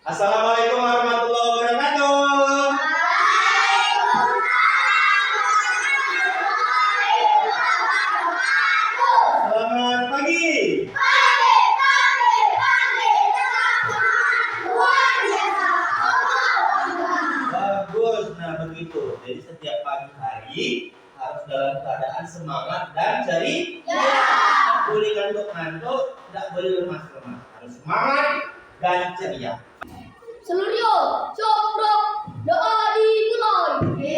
Assalamualaikum warahmatullahi wabarakatuh. Selamat pagi. Bagus, nah begitu. Jadi setiap pagi hari harus dalam keadaan semangat dan ceria. Tidak boleh ngantuk-ngantuk, tidak boleh lemas-lemas. Harus semangat dan ceria. Seluruh coba doa dimulai.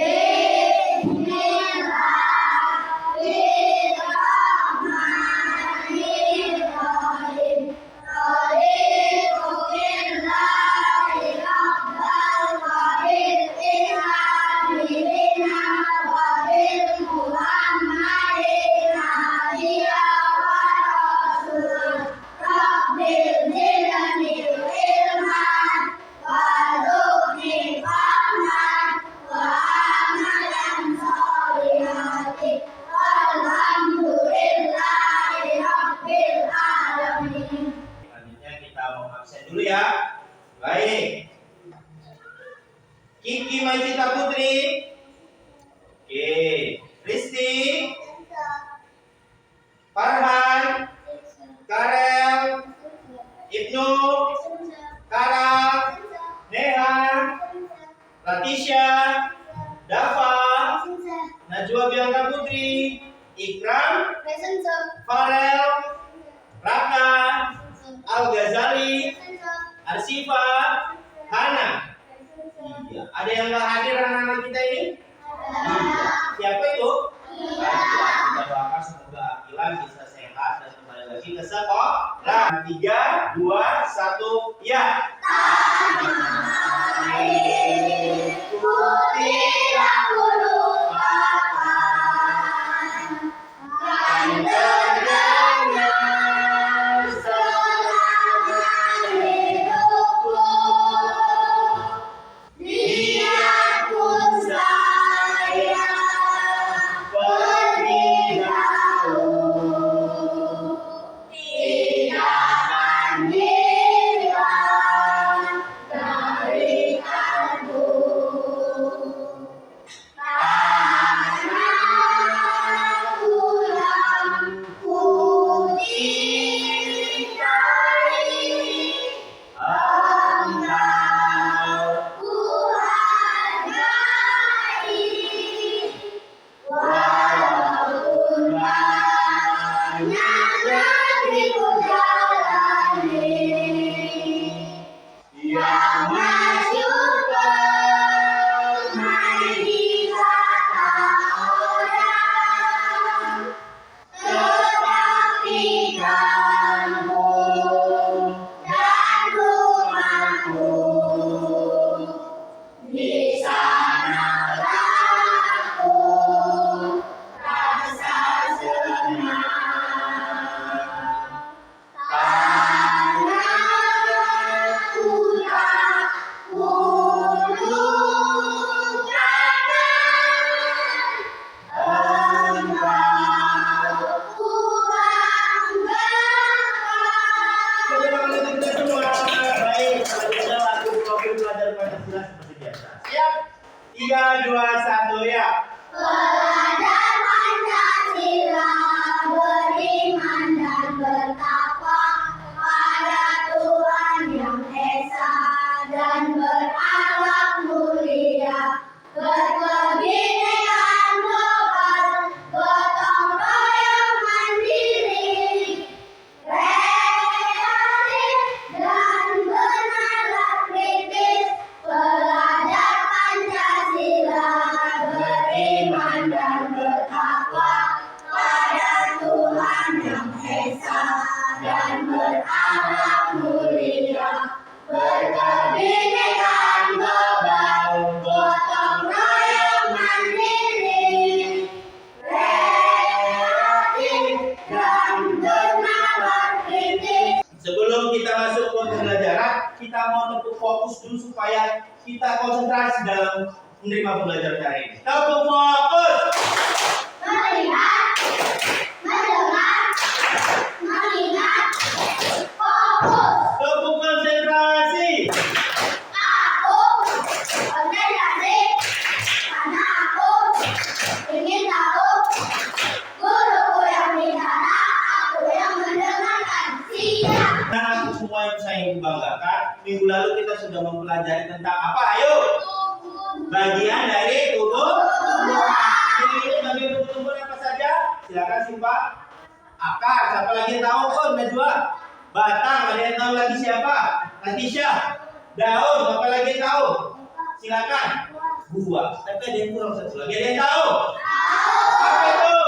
Selanjutnya kita mau absen dulu ya. Baik. Kiki Majita Putri. Oke. Risti. Farhan. Karel. Ibnu. Kara. Neha. Latisha. Dava. Najwa Bianca Putri. Ikram. Farel. Raka. Al-Ghazali. Arsifa. Hana. Iya. Ada yang nggak hadir anak-anak kita ini? Iya. Siapa itu? Kita doakan semoga Akila bisa sehat dan kembali lagi ke sekolah. 3, 2, 1, ya. Siap? 3, 2, 1, ya. Belajar Pancasila, beriman dan bertakwa pada Tuhan Yang Esa dan berakhlak mulia, berkebinekaan global, gotong royong mandiri, kreatif dan bernalar kritis. Belajar Pancasila, beriman dan bertakwa pada Tuhan Yang Esa dan berakhlak mulia, berkebinekaan global, gotong royong mandiri, kreatif dan bernalar kritis. Sebelum kita masuk ke pembelajaran, kita mau tepuk fokus dulu supaya kita konsentrasi dalam menerima pembelajaran hari ini. Tepuk fokus. Melihat, mendengar, mengingat, fokus. Tepuk konsentrasi. minggu lalu kita sudah mempelajari tentang apa? Ayo. Bagian dari tubuh. Ini bagian tubuh apa saja? Silakan simpan. Akar. Siapa lagi yang tahu? Oh, Najwa. Batang. Ada yang tahu lagi siapa? Natisha. Daun. Siapa lagi yang tahu? Silakan. Buah. Tapi ada yang kurang satu lagi. Ada yang tahu? Apa itu?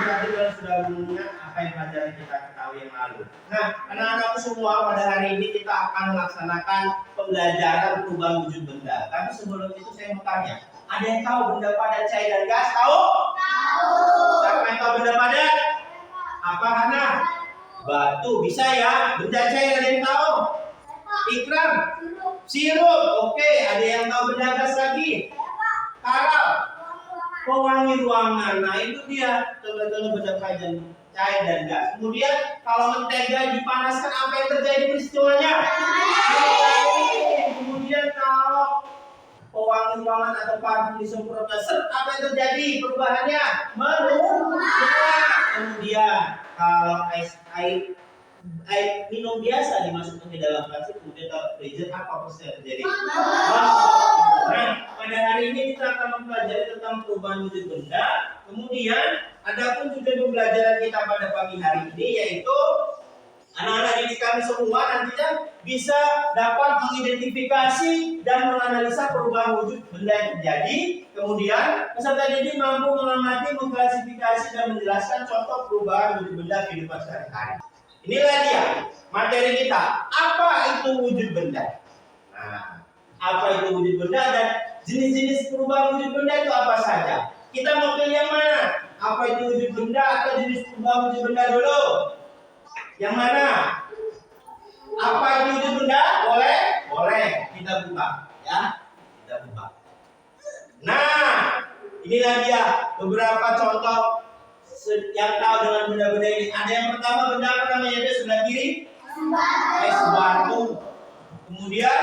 Berarti kalau sudah mengingat apa yang pelajaran kita ketahui yang lalu. Nah, anak-anakku semua, pada hari ini kita akan melaksanakan pembelajaran perubahan wujud benda. Tapi sebelum itu saya mau tanya, ada yang tahu benda padat, cair dan gas? Tahu? Siapa yang tahu benda padat? Apa, Hana? Batu. Bisa ya? Benda cair ada yang tahu? Ikram? Sirup. Oke, ada yang tahu benda gas lagi? Karal. Pewangi ruangan. Nah, itu dia contoh-contoh benda cair dan gas. Kemudian kalau mentega dipanaskan, apa yang terjadi peristiwanya? Kemudian kalau pewangi ruangan atau parfum disemprotkan, apa yang terjadi perubahannya? Meluap. Kemudian kalau air minum biasa dimasukkan ke dalam plastik, kemudian taruh freezer, apa pasti yang terjadi? Nah, pada hari ini kita akan mempelajari tentang perubahan wujud benda. Kemudian, adapun tujuan pembelajaran kita pada pagi hari ini yaitu anak-anak didik kami semua nantinya bisa dapat mengidentifikasi dan menganalisa perubahan wujud benda yang terjadi. Kemudian, peserta didik mampu mengamati, mengklasifikasi dan menjelaskan contoh perubahan wujud benda kehidupan sehari-hari. Inilah dia materi kita. Apa itu wujud benda? Nah, apa itu wujud benda dan jenis-jenis perubahan wujud benda itu apa saja? Kita mau pilih yang mana? Apa itu wujud benda atau jenis perubahan wujud benda dulu? Yang mana? Apa itu wujud benda? Boleh? Boleh. Kita buka, ya. Kita buka. Nah, inilah dia beberapa contoh yang tahu dengan benda-benda ini. Ada yang pertama, benda apa namanya? Dia sebelah kiri. Es batu. Kemudian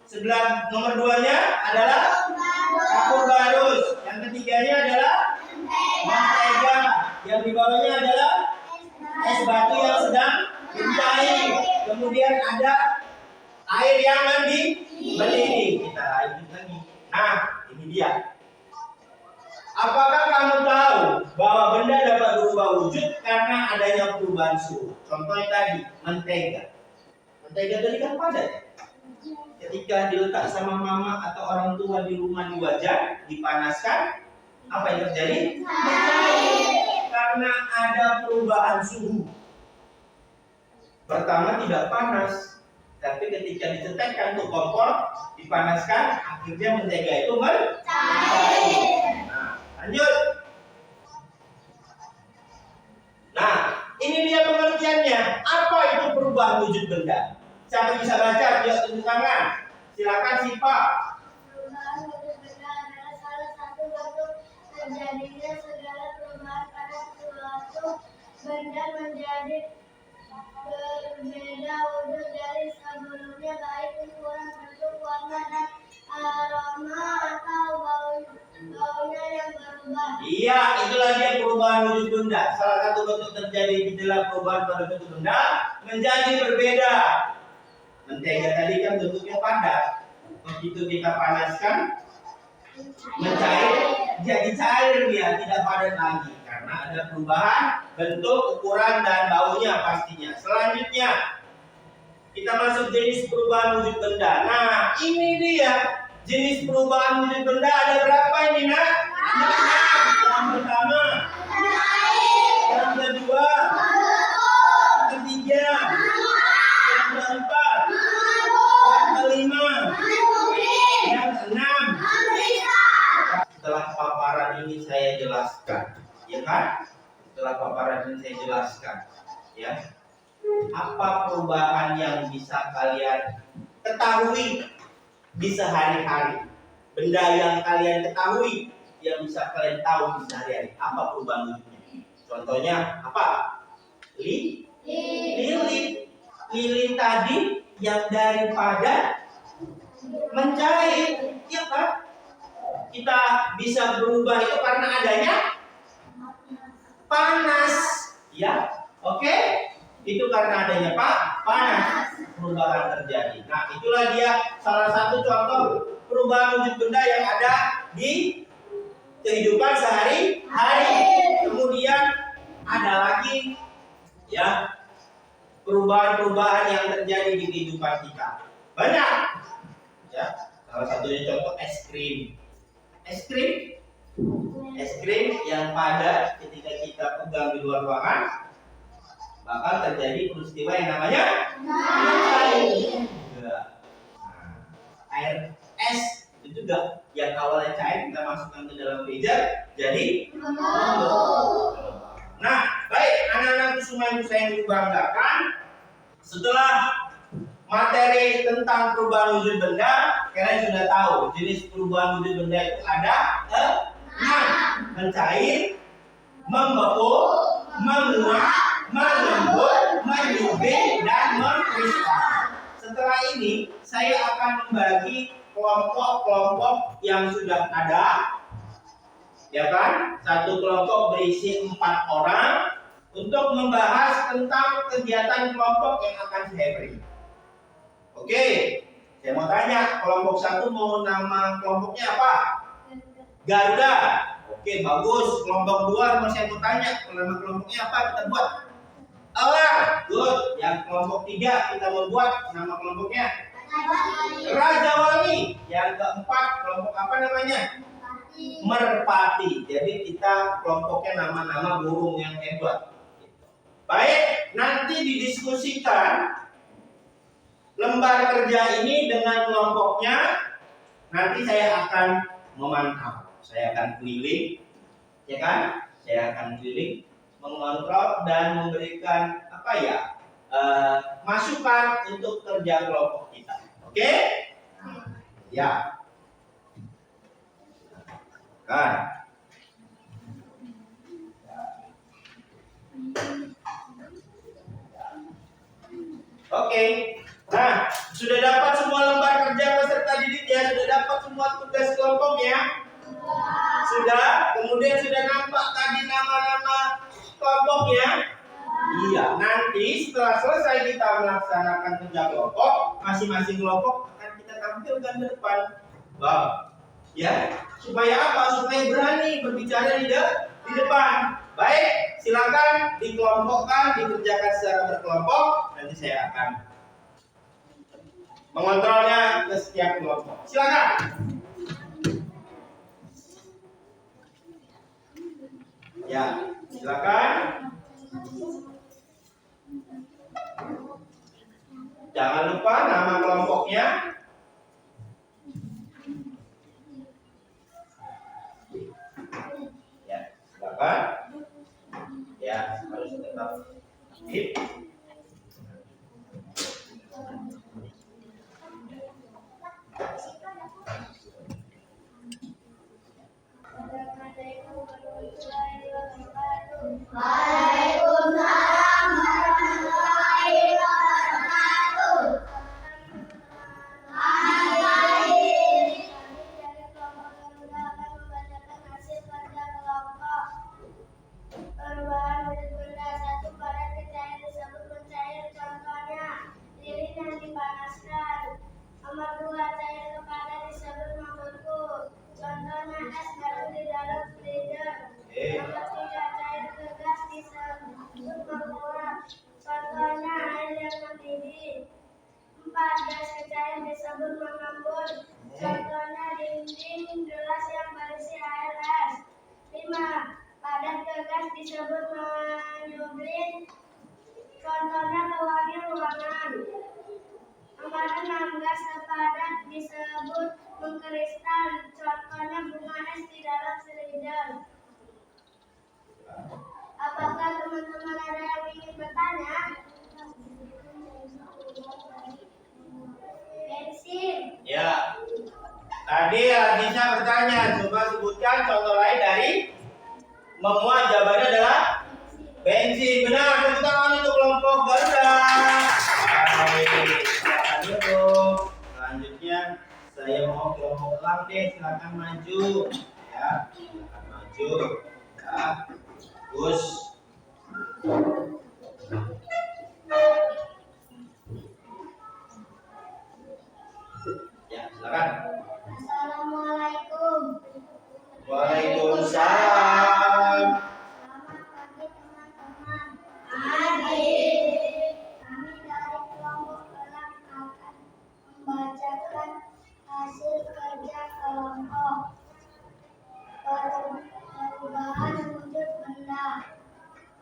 sebelah nomor 2-nya adalah kapur barus. Yang ketiganya adalah mentega. Yang di bawahnya adalah es batu yang sedang dicair. Kemudian ada air yang mendidih. Kita lanjut lagi. Nah, ini dia. Apakah kamu tahu bahwa benda dapat berubah wujud karena adanya perubahan suhu? Contohnya tadi, mentega. Mentega tadi kan padat. Ketika diletak sama mama atau orang tua di rumah di wajan, dipanaskan, apa yang terjadi? Karena ada perubahan suhu. Pertama tidak panas, tapi ketika dicetekkan ke kompor, dipanaskan, akhirnya mentega itu mencair. Lanjut. Nah, ini dia pengertiannya. Apa itu perubahan wujud benda? Siapa bisa baca? Dia tunjuk tangan. Silakan Sipa. Perubahan wujud benda adalah salah satu bentuk terjadinya segala perubahan pada suatu benda menjadi berbeda wujud dari sebelumnya, baik ukuran, bentuk, warna, dan aroma atau baunya yang berubah. Iya, itulah dia perubahan wujud benda. Salah satu bentuk terjadi gejala perubahan pada bentuk benda menjadi berbeda. Mentega tadi kan bentuknya padat. Begitu kita panaskan, mencair, jadi cair dia, tidak padat lagi karena ada perubahan bentuk, ukuran, dan baunya pastinya. Selanjutnya kita masuk jenis perubahan wujud benda. Nah, ini dia jenis perubahan wujud benda. Ada berapa ini, Nak? Yang pertama, yang kedua, yang ketiga, yang keempat, yang kelima, yang keenam. Setelah paparan ini saya jelaskan, ya kan? Setelah paparan ini saya jelaskan, ya. Apa perubahan yang bisa kalian ketahui di sehari-hari? Benda yang kalian ketahui, yang bisa kalian tahu di sehari-hari. Apa perubahan wujudnya? Contohnya apa? Lilin. Lilin tadi yang daripada mencair, ya kan? Kita bisa berubah itu karena adanya panas, ya. Oke? Itu karena adanya panas, perubahan terjadi. Nah, itulah dia salah satu contoh perubahan wujud benda yang ada di kehidupan sehari-hari. Kemudian ada lagi ya perubahan-perubahan yang terjadi di kehidupan kita. Banyak. Ya, salah satunya contoh es krim. Es krim yang padat ketika kita pegang di luar ruangan bakal terjadi peristiwa yang namanya cair. Air es itu juga yang awalnya cair kita masukkan ke dalam freezer jadi membeku. Nah, baik anak-anak Kusuma yang saya banggakan, setelah materi tentang perubahan wujud benda, kalian sudah tahu jenis perubahan wujud benda itu ada 6: mencair, membeku, menguap, melembut, menyubit, dan mengkristal. Setelah ini saya akan membagi kelompok-kelompok yang sudah ada, ya kan? Satu kelompok berisi 4 orang untuk membahas tentang kegiatan kelompok yang akan saya beri. Oke, saya mau tanya, kelompok 1 mau nama kelompoknya apa? Garuda. Oke, bagus. Kelompok 2 saya mau tanya, nama kelompoknya apa kita buat? Elang. Good. Yang kelompok 3 kita membuat nama kelompoknya Raja Wali. Yang keempat kelompok apa namanya? Merpati. Jadi kita kelompoknya nama-nama burung yang hebat. Baik, nanti didiskusikan lembar kerja ini dengan kelompoknya. Nanti saya akan memantau. Saya akan keliling, ya kan? Saya akan keliling mengontrol dan memberikan masukan untuk kerja kelompok kita. Oke? Ya. Kan? Oke. Nah, sudah dapat semua lembar kerja peserta didik ya? Sudah dapat semua tugas kelompoknya? Sudah. Kemudian sudah nampak tadi nama-nama kelompoknya? Iya. Nanti setelah selesai kita melaksanakan kerja kelompok, masing-masing kelompok akan kita tampilkan ke depan. Wow. Ya, supaya apa? Supaya berani berbicara di depan. Baik, silakan dikelompokkan, dikerjakan secara berkelompok. Nanti saya akan mengontrolnya ke setiap kelompok. Silakan. Ya, silakan. Jangan lupa nama kelompoknya. Ya, silakan. Ya, harus tetap aktif. Waalaikumsalam warahmatullahi wabarakatuh. Perubahan wujud benda 1 pada cair disebut mencair. Contohnya lilin yang dipanaskan. Nomor 2, cair kepada disebut membeku. Contohnya es batu di dalam freezer. Nomor 3, cair ke gas disebut menguap. Contohnya air yang mendidih. 4, gas ke cair disebut mengembun. Contohnya dinding gelas yang berisi air es. 5, padat ke gas disebut menyublit. Contohnya pewangi ruangan. Nomor 6, gas sepadat disebut mengkristal. Contohnya bunga es di dalam silinder. Apakah teman-teman ada yang ingin bertanya? Bensin. Ya. Tadi Adisa bertanya, coba sebutkan contoh lain dari memuat jawabannya adalah bensin. Benar, tepuk tangan untuk kelompok Garuda. Baik, silakan duduk. Selanjutnya saya mau kelompok elang deh, silakan maju. Ya, silakan maju. Ya, bagus. Ya, silakan. Assalamualaikum. Waalaikumsalam. Selamat pagi teman-teman. Pagi. Kami dari kelompok kelam akan membacakan hasil kerja kelompok. Perubahan wujud benda.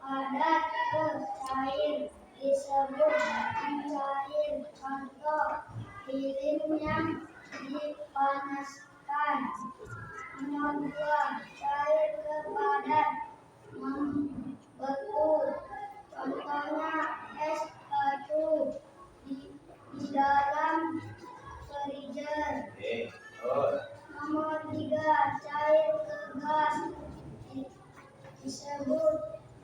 Padat ke cair disebut mencair. Contoh, lilin yang dipanaskan. Nomor 2, cair ke padat membeku. Contohnya es batu di dalam freezer. Nomor 3, cair ke gas disebut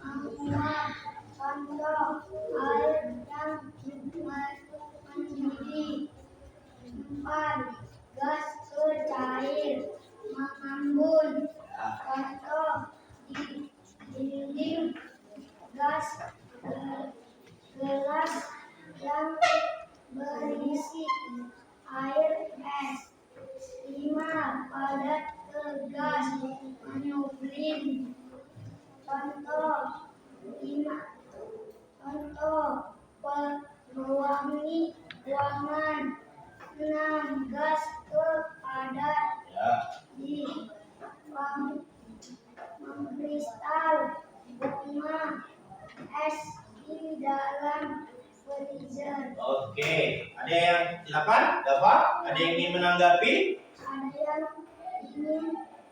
menguap. Contoh, air yang mendidih. 4, gas ke cair mengembun. Contoh, di dinding gas gelas yang berisi air es. 5, padat ke gas menyublim. Contoh pewangi ruangan. 6, gas ke padat di mengkristal. bunga es di dalam freezer. Oke, ada yang silakan, Bapak? Ada yang ingin menanggapi?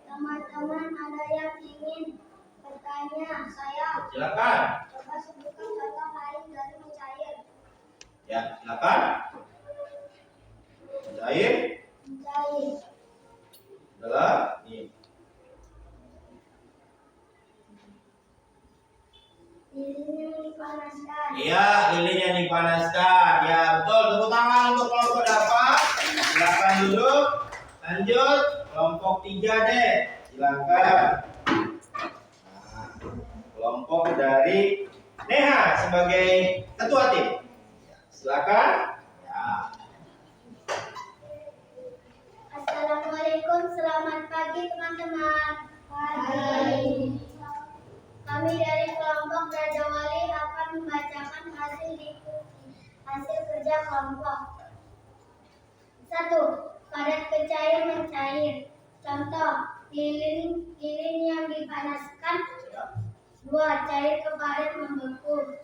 Teman-teman ada yang ingin bertanya. Saya Silakan. coba sebutkan contoh lain dari mencair. Ya, silakan. Mencair adalah ini. lilin yang dipanaskan. Iya, lilin yang dipanaskan. Ya, betul. Tepuk tangan untuk kelompok dapat. Silakan duduk. Lanjut, kelompok 3 deh. Silakan. Nah, kelompok dari Neha sebagai ketua tim. Ya, silakan. Ya. Assalamualaikum, selamat pagi teman-teman. Pagi. Kami dari kelompok Raja Wali akan membacakan hasil kerja kelompok. 1. Padat ke cair mencair. Contoh, lilin yang dipanaskan. 2. Cair ke padat membeku.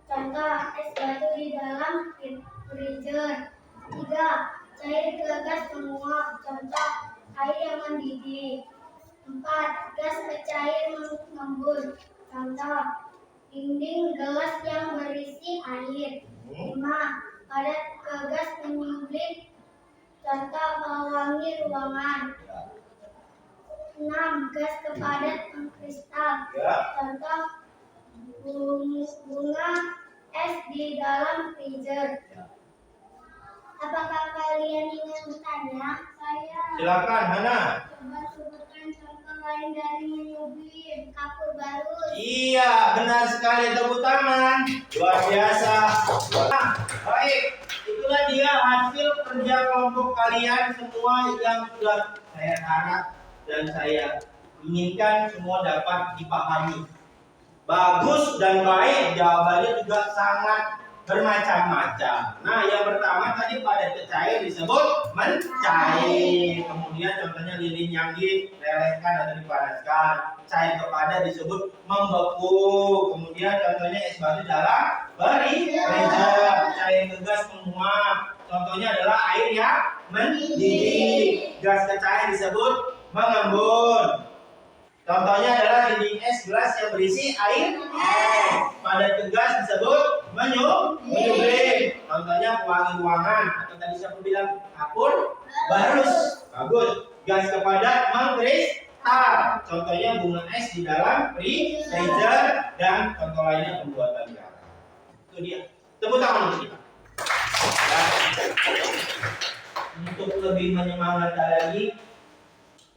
Contoh, es batu di dalam freezer. 3. Cair ke gas menguap. Contoh, air yang mendidih. 4. Gas ke cair mengembun. Contoh, dinding gelas yang berisi air. 5. Padat ke gas menyublim. Contoh, pewangi ruangan. 6. Gas ke padat mengkristal. Contoh, bunga es di dalam freezer. Apakah kalian ingin bertanya? Saya Silakan, Hana. coba sebutkan contoh lain dari menyublim. Kapur barus. Iya, benar sekali. Tepuk tangan. Luar biasa. Nah, baik, itulah dia hasil kerja kelompok kalian semua yang sudah saya harap dan saya inginkan semua dapat dipahami. Bagus dan baik, jawabannya juga sangat bermacam-macam. Nah, yang pertama tadi padat ke cair disebut mencair. Kemudian contohnya lilin yang dilelehkan atau dipanaskan. Cair ke padat disebut membeku. Kemudian contohnya es batu dalam freezer. Cair ke gas menguap. Contohnya adalah air yang mendidih. Gas ke cair disebut mengembun. Contohnya adalah dinding es gelas yang berisi air es. Padat ke gas disebut menyublim. Contohnya pewangi ruangan atau tadi siapa bilang kapur barus. Bagus. Gas ke padat mengkristal. Contohnya bunga es di dalam freezer dan contoh lainnya pembuatan garam. Itu dia. Tepuk tangan untuk kita. Untuk lebih menyemangatkan lagi,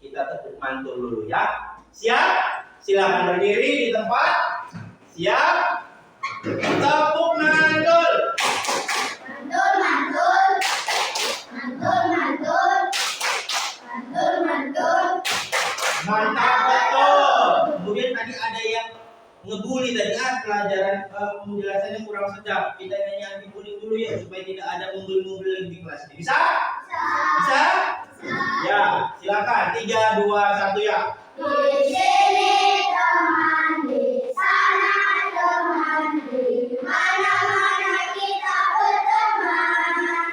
kita tepuk mantul dulu ya. Siap? Silakan berdiri di tempat. Siap? Tepuk mantul. Mantul, mantul, mantul. ngebully tadi. Pelajaran penjelasannya kurang sedap. Kita nyanyi anti bullying dulu ya supaya tidak ada membuli-membuli lagi di kelas ini. Bisa? Bisa? Ya, silakan. 3, 2, 1 ya. Di sini teman, di sana teman, di mana-mana kita berteman.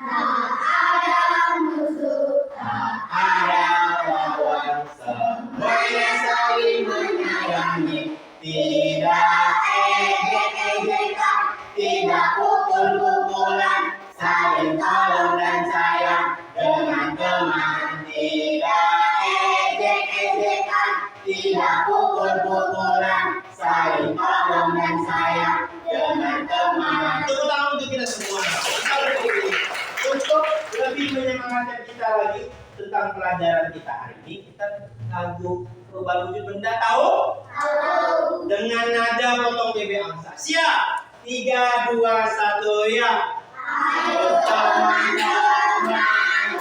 Tak ada musuh, tak Ada lawan, semuanya saling menyayangi. Tidak ejek-ejekan, tidak pukul-pukulan, saling tolong dan sayang dengan teman. Tidak ejek-ejekan, tidak pukul-pukulan, saling tolong dan sayang dengan teman. Tepuk tangan untuk kita semua. Kita berdiri. Untuk lebih menyemangatkan kita lagi tentang pelajaran kita hari ini, kita lagu perubahan wujud benda tahu? tahu. Dengan nada potong bebek angsa. Siap? 3, 2, 1 ya. Ayo teman-teman,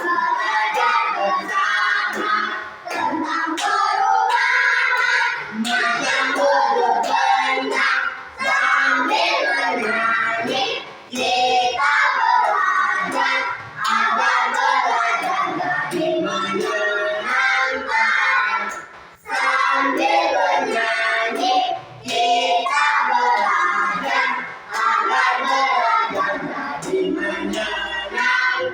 belajar bersama tentang perubahan. Makan bubur benda Sambil bernyanyi, kita belajar agar belajar jadi menyenangkan. Sambil bernyanyi, kita belajar agar belajar jadi menyenangkan.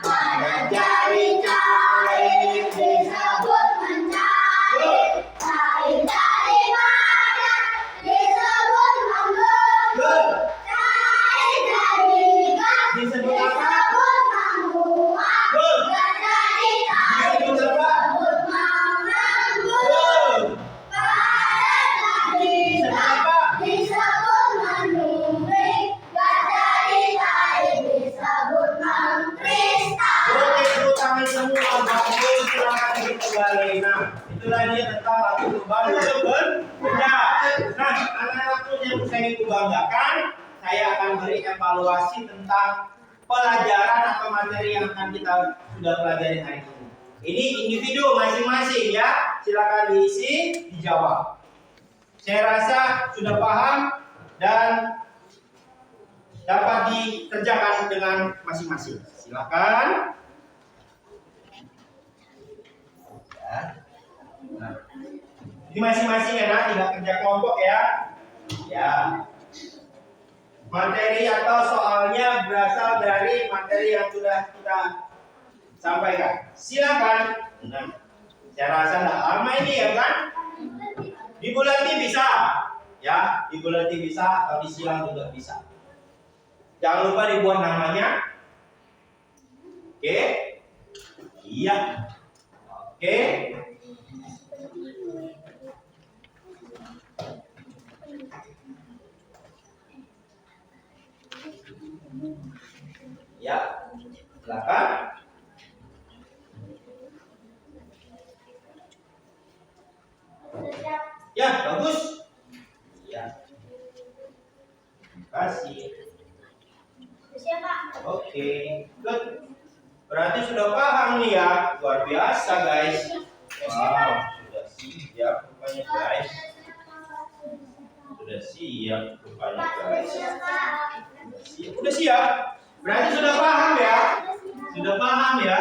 Pada jari-jari disebut mencair, cair dari mana disebut menggebu, cair dari gas disebut apa? disebut menguap, gas dari cair Disebut apa? disebut mengembun, padat dari Disebut gas apa? disebut menurun, gas dari cair disebut mengkristal. Oke, tepuk tangan semua. Bagus, silakan dikembali. Nah, itulah dia tentang lagu perubahan wujud benda. Nah, anak-anakku yang saya itu banggakan, saya akan beri evaluasi tentang pelajaran atau materi yang akan kita sudah pelajari hari ini. Ini individu masing-masing ya. Silakan diisi, dijawab. Saya rasa sudah paham dan dapat dikerjakan dengan masing-masing. Silakan. Ya. Nah, ini masing-masing ya, nak, tidak kerja kelompok ya. Ya. Materi atau soalnya berasal dari materi yang sudah kita sampaikan. Silakan. Nah, saya rasa tidak lama ini ya kan? Dibulati bisa, ya, dibulati bisa atau disilang juga bisa. Jangan lupa dibuat namanya. Oke? Iya. Oke. Ya, silakan. Ya, bagus. Ya. Terima kasih. Siapa? Oke, good. Berarti sudah paham nih ya. Luar biasa, guys. Wow, sudah siap rupanya, guys. Sudah siap rupanya, guys. Udah siap. Berarti sudah paham ya? Sudah paham ya?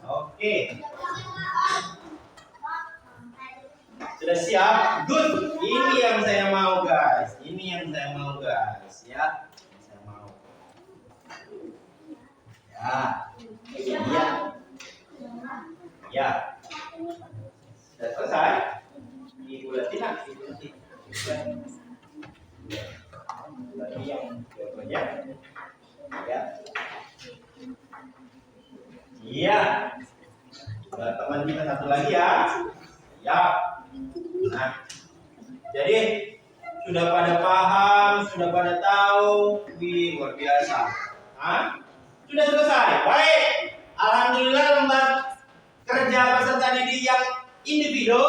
Oke. Sudah siap? Good. Ini yang saya mau, guys. Ini yang saya mau, guys. Ya. Yang saya mau. Ya. Iya. Ya. Sudah selesai? Dibulatin lah, dibulatin. Tadi yang jawabannya. Ya. Iya. Buat teman kita satu lagi ya. Ya. Nah, jadi sudah pada paham, sudah pada tahu, wih, luar biasa. Hah? Sudah selesai. Baik. Alhamdulillah lembar kerja peserta didik yang individu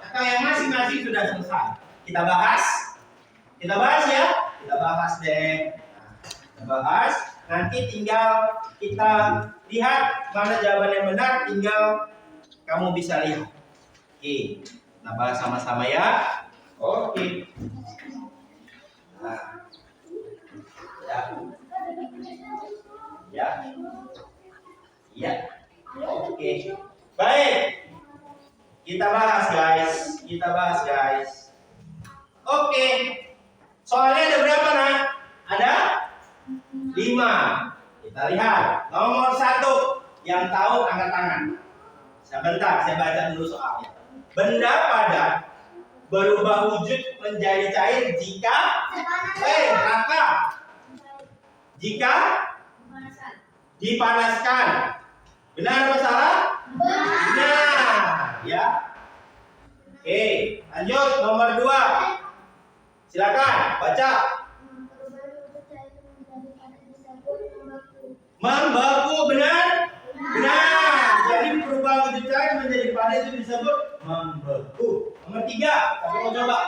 atau yang masing-masing sudah selesai. Kita bahas ya. Kita bahas deh. Nah, kita bahas. Nanti tinggal kita lihat mana jawaban yang benar. Tinggal kamu bisa lihat. Oke. Kita bahas sama-sama ya. Oke. Nah, ya. Ya. Iya. Oke. Baik. Kita bahas guys. Oke. Soalnya ada berapa, Nak? Ada 5. Kita lihat. Nomor 1. Yang tahu angkat tangan. Sebentar, saya baca dulu soalnya. Benda padat berubah wujud menjadi cair jika Raka. Jika dipanaskan. Benar atau salah? Benar. Ya. Oke, lanjut nomor 2. Silakan baca. Membeku, benar? Benar. Jadi perubahan wujud cair menjadi padat itu disebut membeku. Nomor 3, tapi mau coba.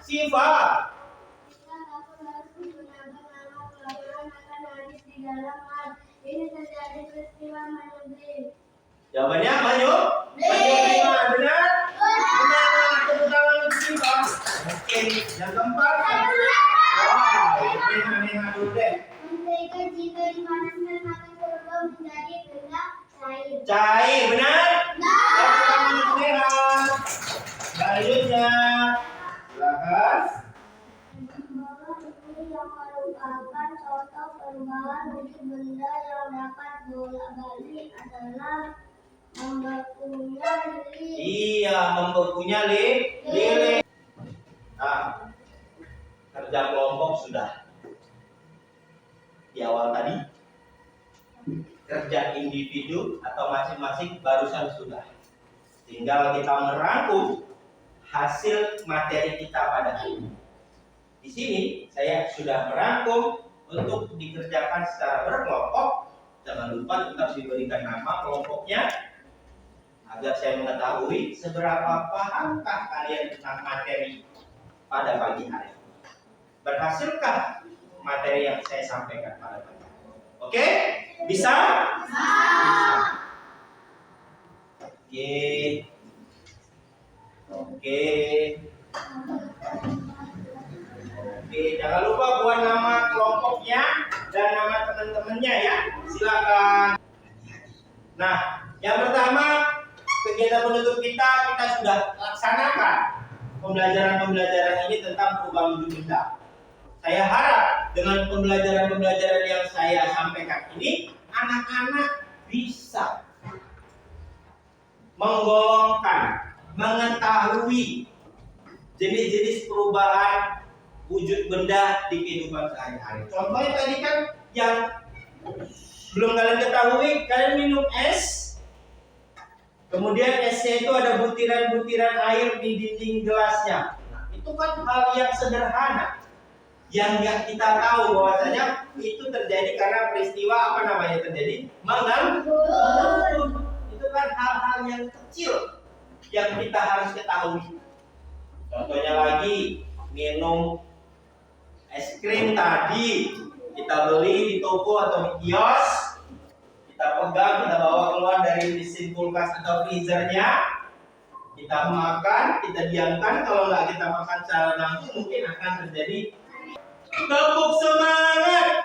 Sifat. Ini terjadi peristiwa menyebabkan. Jawabannya apa, yuk? Benar. Benar. Tepuk tangan untuk sifat. Oke, yang keempat. Wow, ini aneh dulu deh. Mentega jika dipanaskan maka berubah menjadi benda cair. Cair, benar? Tepuk tangan untuk merah. Selanjutnya, silakan. Bahwa ini yang merupakan contoh perubahan wujud benda yang dapat bolak-balik adalah membekunya lilin. Iya, membekunya lilin. Nah, kerja kelompok sudah di awal tadi. Kerja individu atau masing-masing barusan sudah. Tinggal kita merangkum hasil materi kita pada hari ini. Di sini saya sudah merangkum untuk dikerjakan secara berkelompok. Jangan lupa tetap diberikan nama kelompoknya agar saya mengetahui seberapa pahamkah kalian tentang materi pada pagi hari ini. Berhasilkah materi yang saya sampaikan pada pagi hari ini? Oke? Bisa? Bisa. Oke. Oke, jangan lupa buat nama kelompoknya dan nama teman-temannya ya. Silakan. Nah, yang pertama kegiatan penutup kita sudah laksanakan pembelajaran ini tentang perubahan wujud benda. Saya harap dengan pembelajaran yang saya sampaikan ini anak-anak bisa menggolongkan, mengetahui jenis-jenis perubahan wujud benda di kehidupan sehari-hari. Contohnya tadi kan yang belum kalian ketahui, kalian minum es, kemudian esnya itu ada butiran-butiran air di dinding gelasnya. Nah, itu kan hal yang sederhana, yang nggak kita tahu bahwasanya itu terjadi karena peristiwa apa namanya terjadi? Mengembun. Itu kan hal-hal yang kecil yang kita harus ketahui. Contohnya lagi, minum es krim tadi kita beli di toko atau di kios, kita pegang, kita bawa keluar dari mesin kulkas atau freezernya, kita makan, kita diamkan. Kalau nggak kita makan secara langsung mungkin akan terjadi. Tepuk semangat.